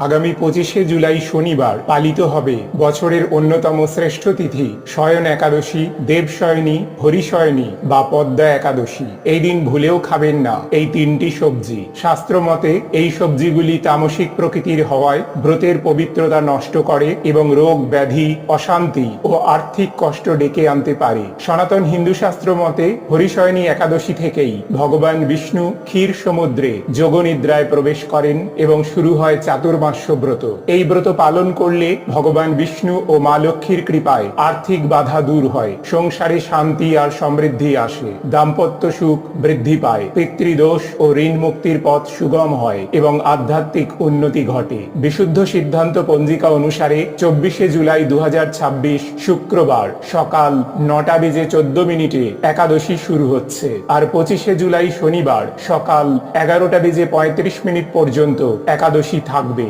আগামী 25শে জুলাই শনিবার পালিত হবে বছরের অন্যতম শ্রেষ্ঠ তিথি শয়ন একাদশী, দেবশয়নী, হরিশয়নী বা পদ্মা একাদশী। এই দিন ভুলেও খাবেন না এই তিনটি সবজি। শাস্ত্র মতে এই সবজিগুলি তামসিক প্রকৃতির হওয়ায় ব্রতের পবিত্রতা নষ্ট করে এবং রোগ ব্যাধি, অশান্তি ও আর্থিক কষ্ট ডেকে আনতে পারে। সনাতন হিন্দু শাস্ত্র মতে হরিশয়নী একাদশী থেকেই ভগবান বিষ্ণু ক্ষীর সমুদ্রে যোগনিদ্রায় প্রবেশ করেন এবং শুরু হয় চাতুর্মাস্য ব্রত। এই ব্রত পালন করলে ভগবান বিষ্ণু ও মা লক্ষ্মীর কৃপায় আর্থিক বাধা দূর হয়, সংসারে শান্তি আর সমৃদ্ধি আসে, দাম্পত্য সুখ বৃদ্ধি পায়, পিতৃদোষ ও ঋণ মুক্তির পথ সুগম হয় এবং আধ্যাত্মিক উন্নতি ঘটে। বিশুদ্ধ সিদ্ধান্ত পঞ্জিকা অনুসারে 24শে জুলাই 2026 শুক্রবার সকাল 9:14 একাদশী শুরু হচ্ছে, আর 25শে জুলাই শনিবার সকাল 11:35 পর্যন্ত একাদশী থাকবে।